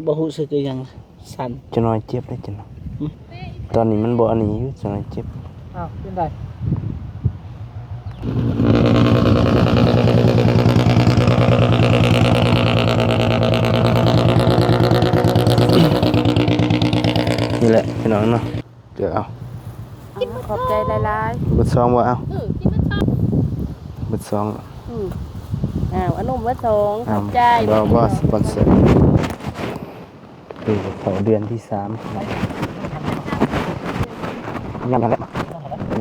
บ่ฮู้สึกอีหยังสั่นจะน้อยเจ็บได้จังตอนนี้มันบ่อันนี้อยู่จะน้อยเจ็บอ้าวเป็นไรนี่แหละพี่น้องเนาะเดี๋ยวเอาขอบใจหลายเบิดซองบ่เอากินมาชอบเบิดซองอันนุ่มมาสองขอบใจบ่สปอนเซอร์เข้าเดือนที่3ยังนั่นแหละพี่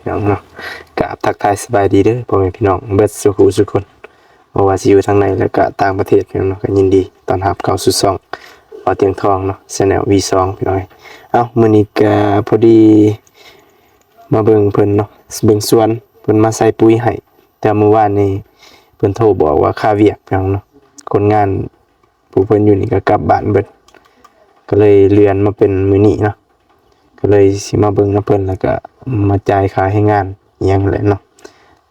น้องเนาะกราบทักทายสบายดีเด้อพ่อแม่พี่น้องเบิดสุขุสุขคนบ่ว่าสิอยู่ทางในแล้วก็ต่างประเทศพี่น้องเนาะก็ยินดีต้อนรับเข้าสู่ช่องบ่เตียงทองเนาะ Channel V2 พี่น้องเอ้ามื้อนี้ก็พอดีมาเบิ่งเพิ่นเนาะเบิ่งสวนเพิ่นมาใส่ปุ๋ยให้แต่เมื่อวานนี้เพิ่นโทรบอกว่าค่าเวียกพี่น้องเนาะคนงานผู้เพิ่นอยู่นี่ก็กลับบ้านเบิดก็เลยเลื่อนมาเป็นมื้อนี้เนาะก็เลยสิมาเบิ่งนำเพิ่นแล้วก็มาจ่ายค่าให้งานอิหยังแหละเนาะ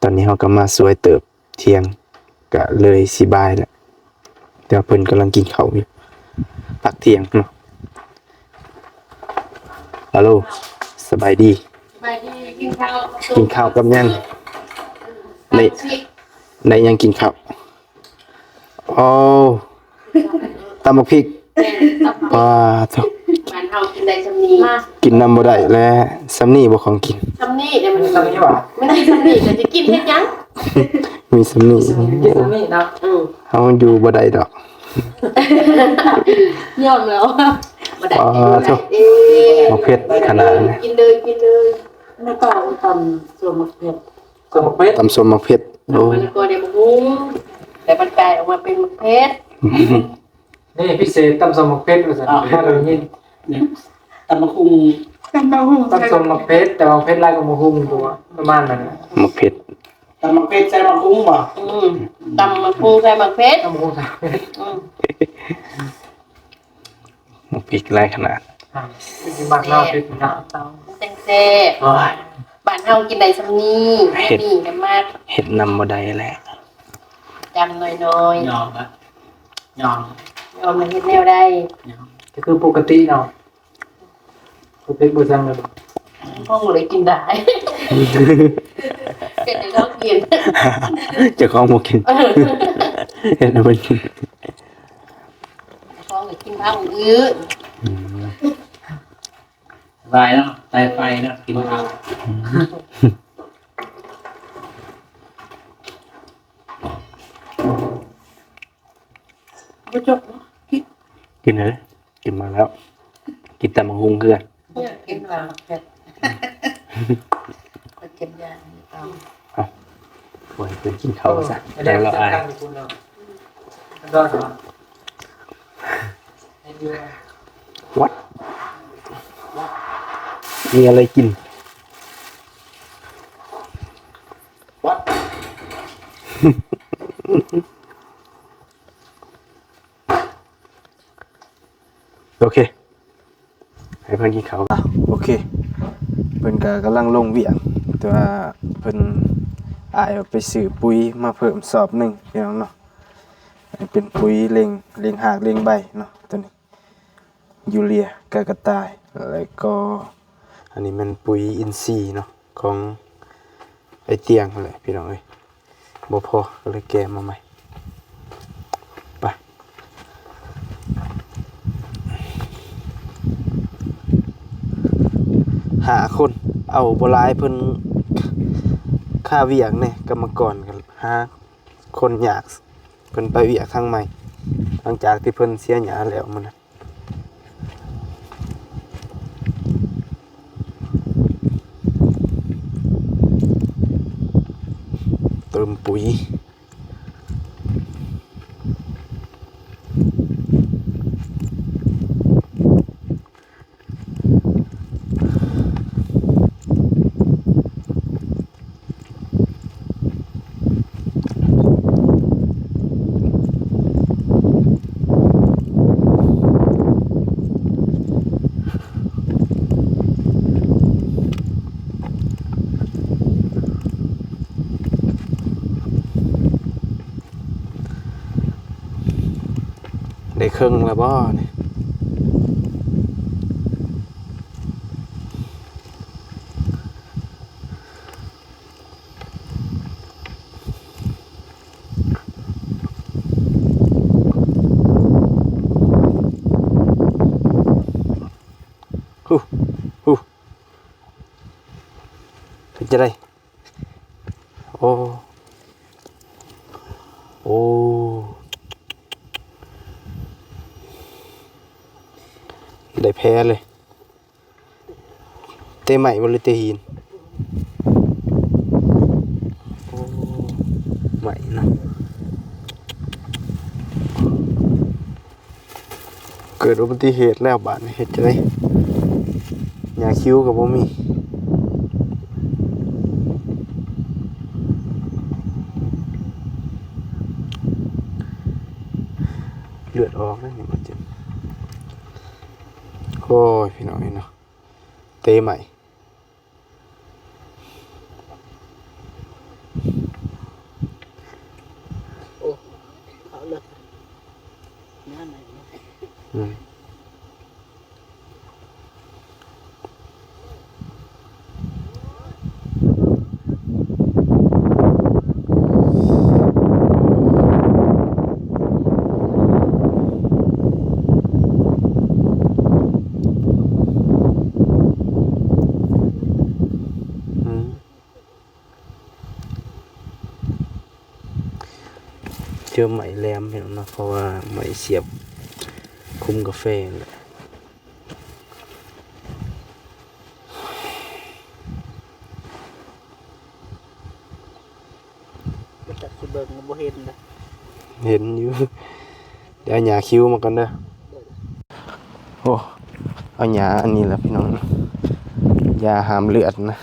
ตอนนี้เฮาก็มาสวยเติบเที่ยงก็เลยสิบ่ายแล้วเดี๋ยวเพิ่นกำลังกินข้าวอยู่พักเที่ยงเนาะฮัลโหลสบายดีกินข้าว กับยังในยังกินข้าวโอ้ตำบักพริกว้าทุกบ้านเฮากินได้ซำนี้กินน้ำบ่ได้แล้วซำนี้บ่ของกินซำนี้เดี๋ยวมันซำนี้ว่ะมันได้ซำนี้ก็จะกินเฮ็ดหยังมีซำนี้กินซำนี้เนาะเฮาอยู่บ่ได้ดอกยอมแล้วบ่ได้ทุกบ่เผ็ดขนาดนี้กินเลยแล้วก็ตำส่วนมะเขือตำส้มมะเผ็ดโอ้มันก็ได้บ่ฮู้แต่มันกลายออกมาเป็นมะเขือนี่พิเศษตำส้มมะเผ็ดว่าซั่นถ้าเรายินตำมะคุงตำส้มมะเผ็ดแต่ว่าเผ็ดหลายกว่าหมูหุ้งตัวประมาณนั้นมะเผ็ดตำมะเผ็ดใส่มะคุงบ่ตำมะคุงใส่มะเผ็ดตำมะคุงใส่มะพริกหลายขนาดสิมักเนาะเผ็ดเนาะแซ่บบ้านเฮากินได้ซำนี้นี่กันมากเฮ็ดนำบ่ได้แหละจำน้อยๆยอมอ่ะยอมมันเฮ็ดแนวได้ก็คือปกติเนาะปกติบ่จังเลยพ่อเลยกินได้เป็นให้เขากินจะของบ่กินเฮ็ดให้มันกินพ่อเลยกินข้าวอื้อลายเนาะไตไฟเนาะกินข้าวบ่จบกินเลยกินมาแล้วกินตำบักหุ่งคือกันกินมาเผ็ดก็เก็บยาเอาโอ้ยเพิ่นกินข้าวซะแล้วเราอายวัดมีอะไรกินวัดโอเคให้เพิ่นกินข้าวโอเคเพิ่นก็กำลังลงเวียงแต่ว่าเพิ่นอายไปซื้อปุ๋ยมาเพิ่มสอบหนึ่งพี่น้องเนาะเป็นปุ๋ยเล็งหากเล็งใบเนาะตัวนี้ยูเรียกากระต่ายแล้วก็อันนี้มันปุ๋ยอินทรีย์เนาะของไอเตียงนั่นแหละพี่น้องเอ้ยบ่พอก็เลยแกะมาใหม่ไปหาคนเอาบ่หลายเพิ่นค่าเวียกเนี่ยกรรมกรกันหาคนยากเพิ่นไปเวียกทางใหม่หลังจากที่เพิ่นเสียหญ้าแล้วมันเติมปุ๋ย ได้ครึ่งแล้วบ่นี่ฮู้เป็นจะได้โอ้โอ้ได้แพ้เลยเตะใหม่บ่หรือเตะหินโอ้ใหม่เนาะเกิดอุบัติเหตุแล้วบาดนี้เฮ็ดจังได๋ยาคิ้วก็บ่มีเลือดออกแล้วนี่บ่เจ็บโอ้ยพี่น้องเนาะเตะใหม่อืมเจอไหมแหลมเห็นเนาะเพราะว่าไหมเสียบคุมกาแฟนั่นแหละ จักสิเบิ่งบ่เห็นนะ เห็นอยู่ เดี๋ยวเอาหยาคิ้วมากันเด้อโอ้เอาหยาอันนี้แหละพี่น้องยาหามเลือดนะ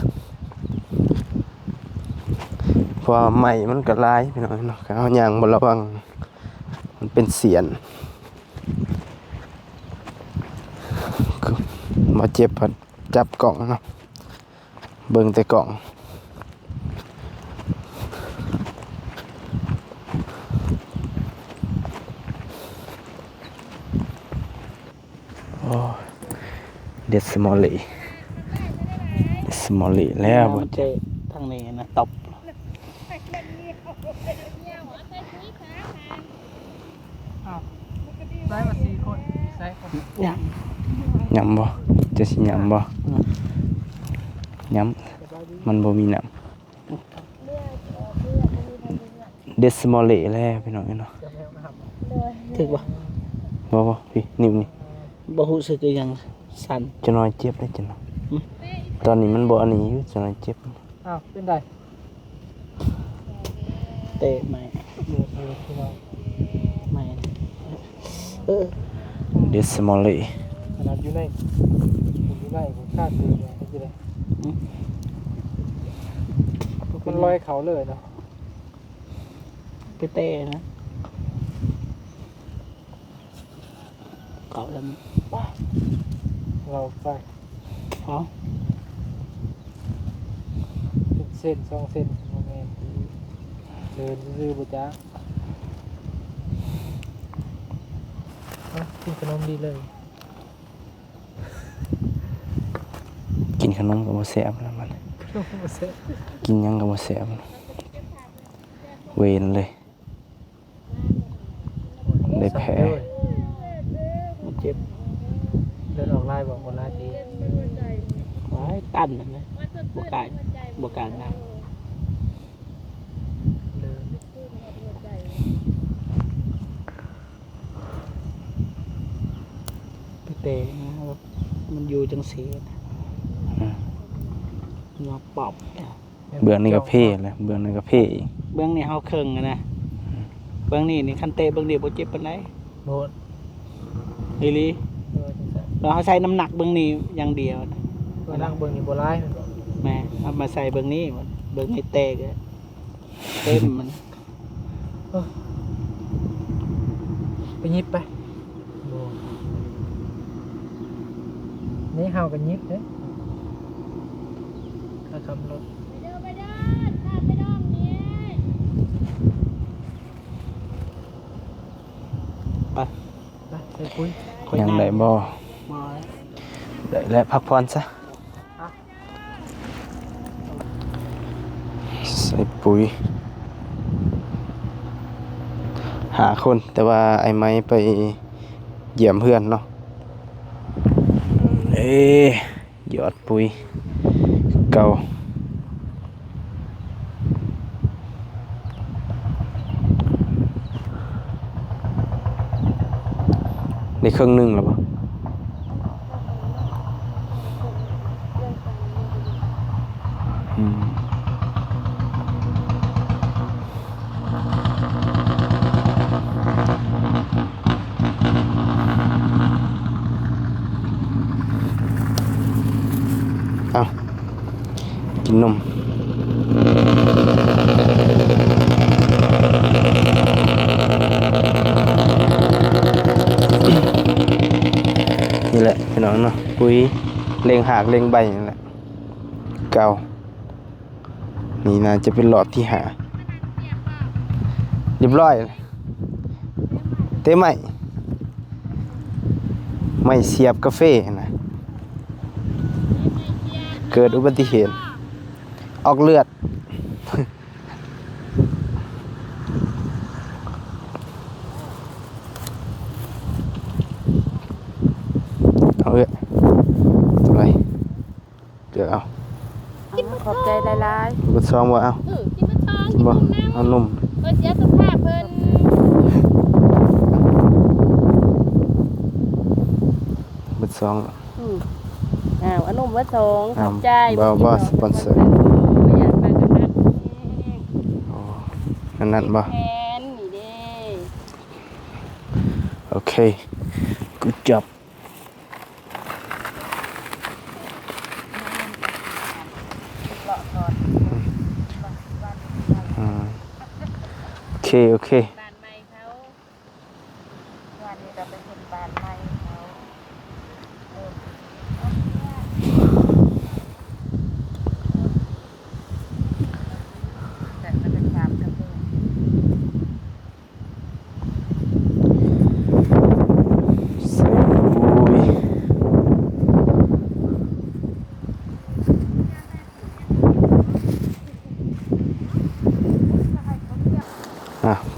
เพราะว่าไหมมันก็ลายพี่น้องเนาะเอาหยางบ่ระวังมันเป็นเสียนมาเจ็บพัดจับกล่องเนาะเบิ่งแต่กล่องโอ้เด็ดสมอลลี่เด็ดสมอลลี่แล้วบ่ เจทางนี้นะตบ ได้มา4คนได้คน ยัง ยำบ่จะสิยำบ่ยำมันบ่มีน้ำเด็ดสมอลลี่แล้วพี่น้องเนาะ ถึกบ่ บ่พี่นิ่มนี่ บ่รู้สึกอีหยังสั่น จะน้อยเจ็บได้จังเนาะตอนนี้มันบ่อันนี้อยู่จะน้อยเจ็บ อ้าวเป็นได เตะใหม่ใหม่ เด็ดสมอลลี่ ขนาดอยู่ในผมคาดดูเลยเป็นไดมันลอยเขาเลยเนาะ ไปเตะนะเขาทำ เราไป อ๋อ เส้น2เส้นโอเคเดินซื่อๆบ่จ้ากินขนมดีเลย กินขนมก็บ่แซ่บแล้วมันกินหยังก็บ่แซ่บเวนเลยได้แผล มันเจ็บ เดินออกไล่บอกคนไล่ตี ไว้ตันนั่นนะบ่กล้านะ เดิน ไปเตะนะครับมันอยู่จังซี่นะเงาปอบ เบื้องนี้ก็เพ่แล้วเบื้องนี้ก็เพ่อีก เบื้องนี้เฮาครึ่งอะนะเบื้องนี้นี่คันเตะเบื้องนี้บ่เจ็บปานใด โบด อีหลี จังซั่น เราใช้น้ำหนักเบื้องนี้อย่างเดียวนะ ตัวนั่งเบิ่งนี่บ่ร้ายมันบอก แม่เอามาใส่เบื้องนี้เบื้องนี้เตะก็เต็มมัน ไปยิบไปโบนี่เฮากันยิบเด้ถ้าขับรถ ไป ไป ส่ปุ๋ย ยังได้บ่ บ่ ได้แล้วพักผ่อนซะใส่ปุ๋ยหาคนแต่ว่าไอ้ไม้ไปเยี่ยมเพื่อนเนาะหยอดปุ๋ยเก่าในครึ่งหนึงแล้วบ่เอากินนมนี่แหละพี่น้องเนาะปุ๋ยเล็งหากเล็งใบนี่แหละเก่านี่น่าจะเป็นหลอดที่หาเรียบร้อยเต้ไม่เสียบกาแฟนะเกิดอุบัติเหตุออกเลือด เอาเลยตัวไรเดี๋ยวเอา ขอบใจหลาย บุษซองบ่เอา ๆกินมาทอง บ่เอานุ่ม เพิ่นเสียสุขภาพเพิ่น บุษซอง อันนุ่มว่าสองขอบใจ บ่สปอนเซอร์ อยากไปกันนัก โอ้นั่นบ่ แทนนี่เด้ โอเค good job โอเคบ้านใหม่เขาวันนี้เราไปเห็นบ้านใหม่เขาแต่มันเป็นความกระเพื่อม ใส่ปุ๋ย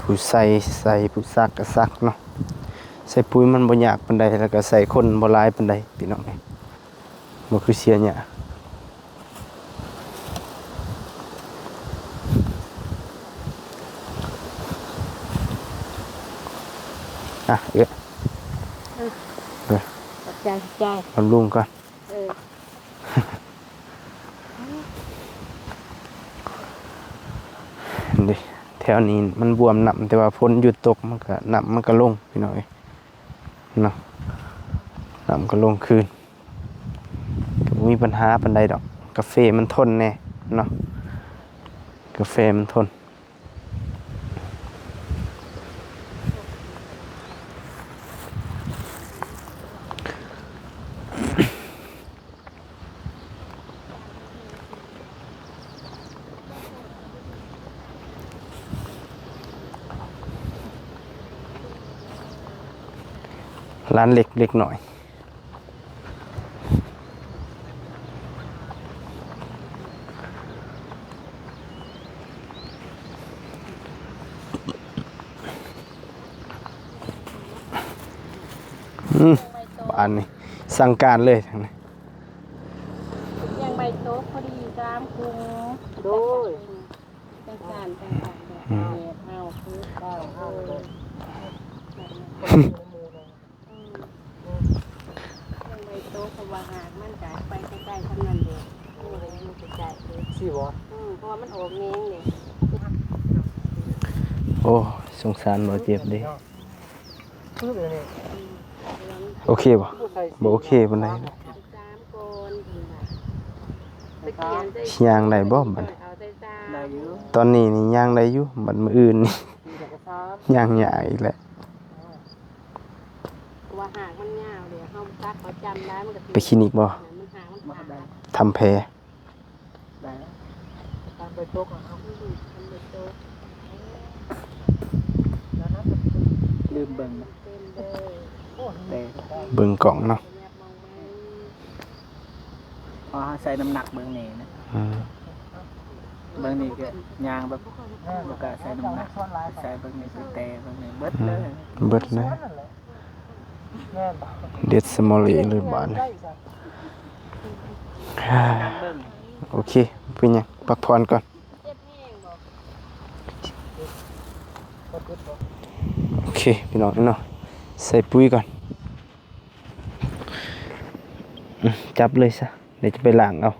ผู้ใส่ผู้ซักก็ซักเนาะใส่ปุ๋ยมันบ่ยากปานใดแล้วก็ใส่คนบ่หลายปานใดพี่น้องบ่คือเสียหยาเอ๊ะ ขอบใจใจ บำรุงก่อน ดิแถวนี้มันบวมหนำแต่ว่าฝนหยุดตกมันก็หนำมันก็ลงพี่น้อยเนาะหนำก็ลงคืนก็บ่มีปัญหาปานใดดอกกาแฟมันทนแน่เนาะกาแฟมันทนร้านเล็กหน่อยบ้านนี้สั่งการเลยทางนี้ ยังใบโต๊ะพอดี3คุม โดย จังการเฮาคือเฮาใบโต๊ะเพราะว่าหากมันจ่ายไปใกล้ๆทั้งนั้นเด้เลยอยู่ใกล้ๆเลย สิบ่ เพราะว่ามันออกเองนี่ โอ้สงสารบ่เจ็บเดิ คือแบบนี้ โอเคบ่บ่โอเคปานใด 3คนตะเกียงได้ ย่างได้บ่บัดนี้ เอาใส่จา ได้ น อยู่ ตอนนี้นี่ย่างได้อยู่บัดมื้ออื่นนี่ มีแต่กระซาบ ย่างยากอีกแล้ว ว่าหากมันยาวเดี๋ยวเฮาซักเขาจำได้มันก็ ไปคลินิกบ่ มันหางมันขาด ทำแผล ได้ตามไปตกเอา มันใบโต๊ะ แล้วนะลืมเบิ่งนะ เต็มเลย แต่ เบิ่งกล่องเนาะ พอใส่น้ำหนักเบิ่งนี่นะ อืม เบิ่งนี่ก็ยางแบบบ่กล้าใส่น้ำหนักใส่เบิ่งนี่คือแต่เบิ่งนี่เบิดเลย เบิดเลยเด็ดสมอลอีเลยบาดนี้ เบิ่ง โอเคเป็นหยังพักผ่อนก่อน เจ็บแห้งบอก โอเคพี่น้องเนาะใส่ปุ๋ยก่อนจับเลยซะเดี๋ยวจะไปล้างเอา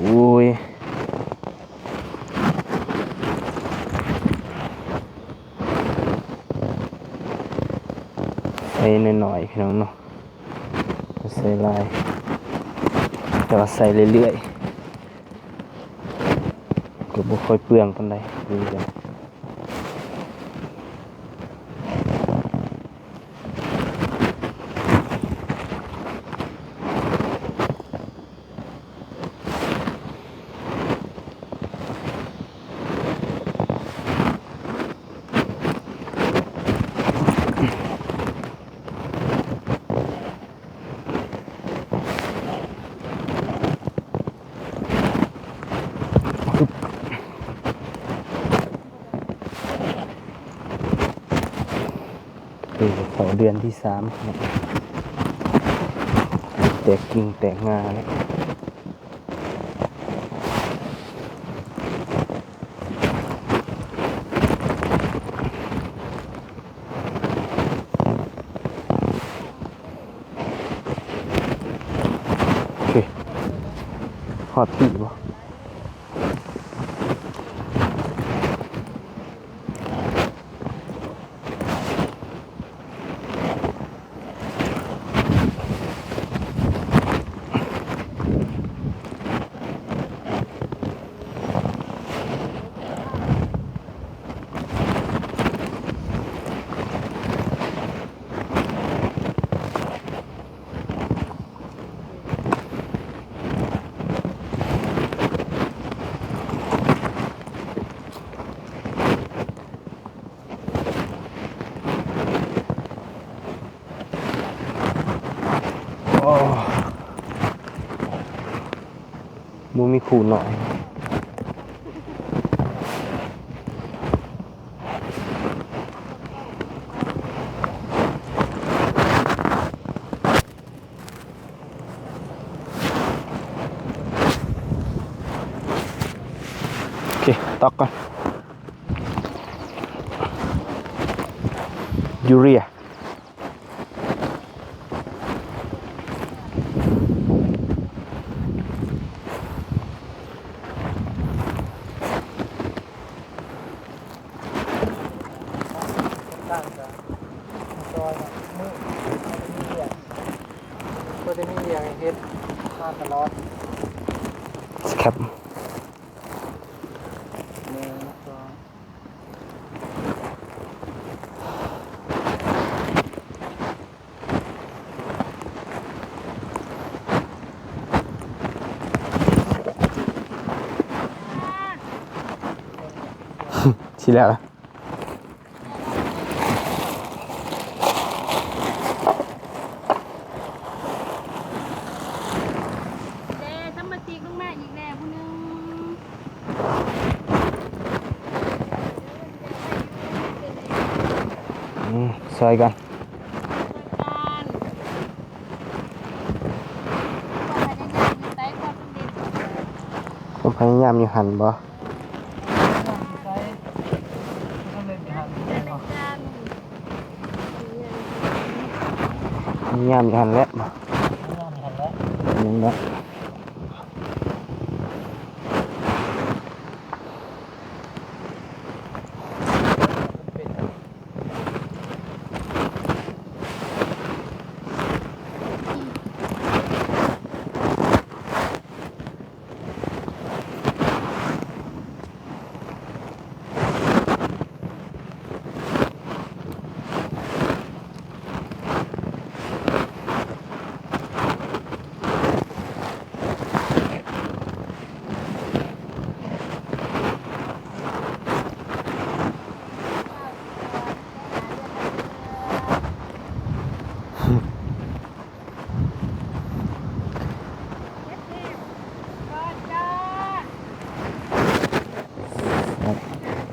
โอ้ยใส่หน่อยๆพี่น้องเนาะใส่ลายแต่ว่าใส่เรื่อยๆก็บ่ค่อยเปลืองปานใดนี่จ้ะคือเขาเดือนที่3ครับแตกกิ่งแตกงาเลยโอเคฮอดปีบ่บ่มีขู่หน่อย โอเคตอกก่อนยูเรียก็จะมีอย่างเฮ็ดมาตลอด ครับ ทีแล้ว เด้ถ้ามาตีลงมาอีกแล้วผู้หนึง ซอยกัน การความพยายามอยู่ใต้ความสำเร็จผมพยายามอยู่หันบ่ ใช้ทำเล่นหัน แต่ในการ พยายามอยู่หันแล้วบ่ หันแล้ว นึงแล้ว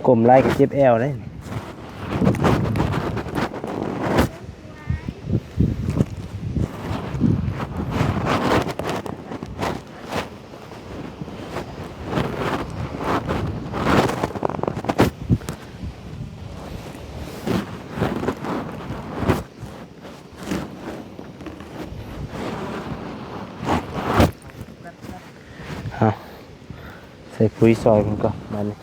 กลมไล่กับเจ็บแอวได้ใส่ปุ๋ยซอยมันก่อนมาเลย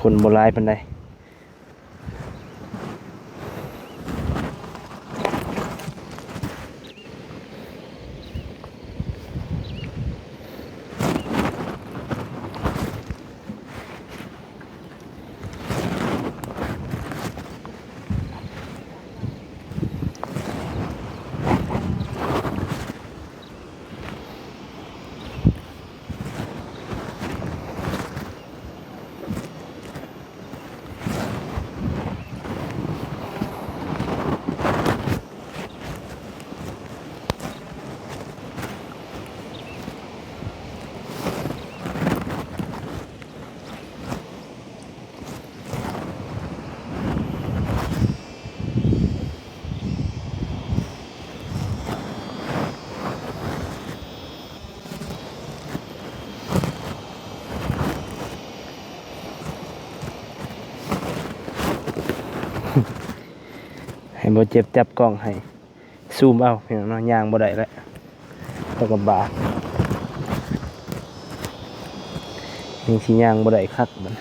คนโบราณเป็นไดให้บ่เจ็บจับกล้องให้ซูมเอาเพียงเนาะย่างบ่ได้แล้วแล้วก็บาดนี่สิย่างบ่ได้คักมัน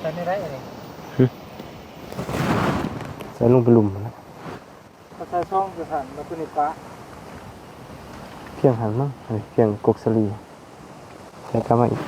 แต่ไม่ได้อะไร ใส่ลงไปหลุมนะ ก็ใช้ช่องจะหันมาตัวนี้ปะ เพียงหันมั้งเพียงกกสลีแล้วก็มาอีก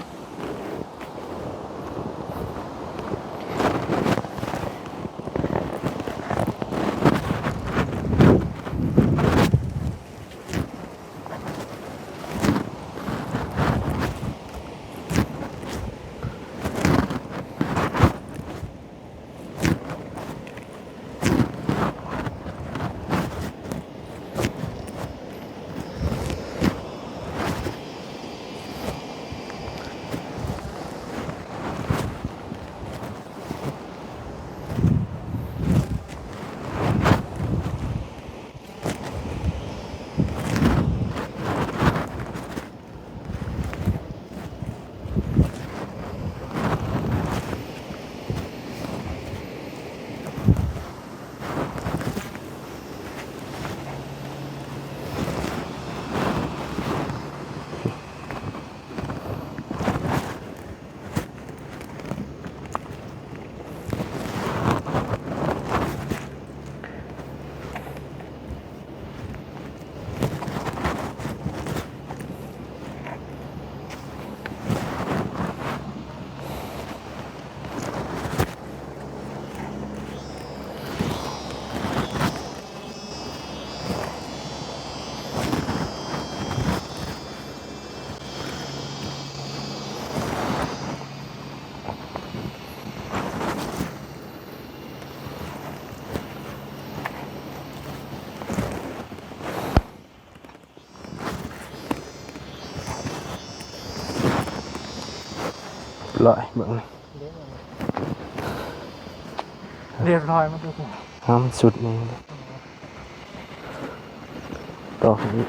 ลอยเบิ่งนี่ เรียบร้อยมาตัวผม น้ำสุดนี่ต่อนี้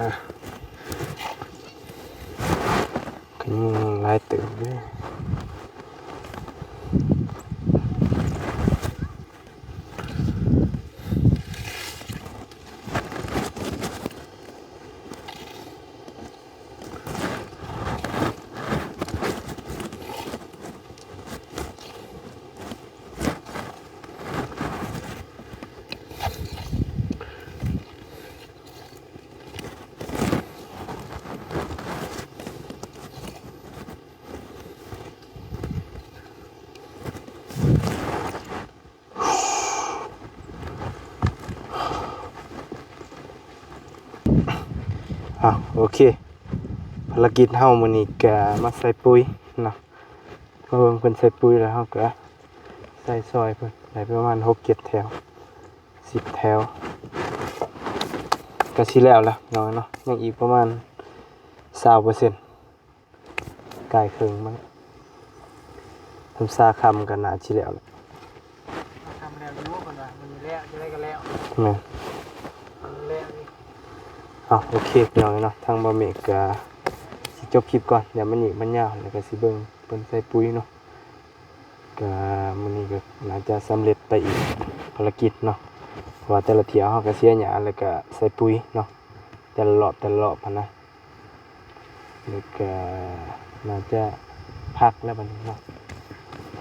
ก็ยังหลายเติบเด้อโอเคภารกิจเฮามื้อนี้ก็มาใส่ปุ๋ยเนาะมาเบิ่งเพิ่นใส่ปุ๋ยแล้วเฮาก็ใส่ซอยเพิ่นได้ประมาณ6-7 แถว10 แถวก็สิแล้วล่ะน้อยเนาะยังอีกประมาณ 20% ใกล้ครึ่งมั้งทำซาคำก็น่าสิแล้วล่ะ ทำแล้วรู้ก่อนว่ามันมีแล้วจะได้กันแล้ว แม่น มันแล้วนี่ โอเคพี่น้องเนาะทางบ่เมกก็สิจบคลิปก่อนเดี๋ยวมันอีกมันยาวแล้วก็สิเบิ่งเพิ่นใส่ปุ๋ยเนาะก็มื้อนี้ก็น่าจะสำเร็จไปอีกภารกิจเนาะเพราะว่าแต่ละเที่ยวเฮาก็เสียหญ้าแล้วก็ใส่ปุ๋ยเนาะแต่ละรอบหันนะแล้วก็น่าจะพักแล้วบัดนี้เนาะ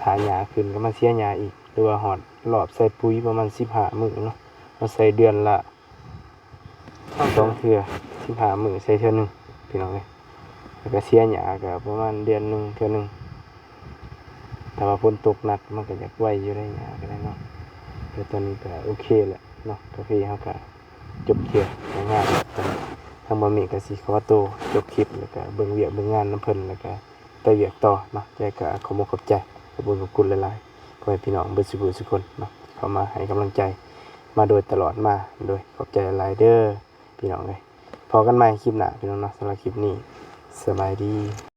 ถ้าหญ้าขึ้นก็มาเสียหญ้าอีกหรือว่าฮอดรอบใส่ปุ๋ยประมาณ15 มื้อเนาะเราใส่เดือนละ2 เทื่อ15 มื้อใส่เทื่อหนึงพี่น้องเอ้ยแล้วก็เสียหญ้าก็ประมาณเดือนหนึงเทื่อหนึงแต่ว่าฝนตกหนักมันก็อยากไว้อยู่ได้หญ้าก็ได้เนาะแต่ตอนนี้ก็โอเคแหละเนาะกาแฟเฮาก็จบเที่ยวงานแล้วก็ทางบ่มีก็สิขอตัวจบคลิปแล้วก็เบิ่งเวียกเบิ่งงานนำเพิ่นแล้วก็ไปเวียกต่อเนาะใจก็ขอบอกขอบใจขอบคุณหลายๆขอให้พี่น้องเบิดสุขทุกคนเนาะเข้ามาให้กำลังใจมาโดยตลอดมาโดยขอบใจหลายๆเด้อพี่น้องเอ้ยพอกันใหม่คลิปหน้าพี่น้องเนาะสำหรับคลิปนี้สบายดี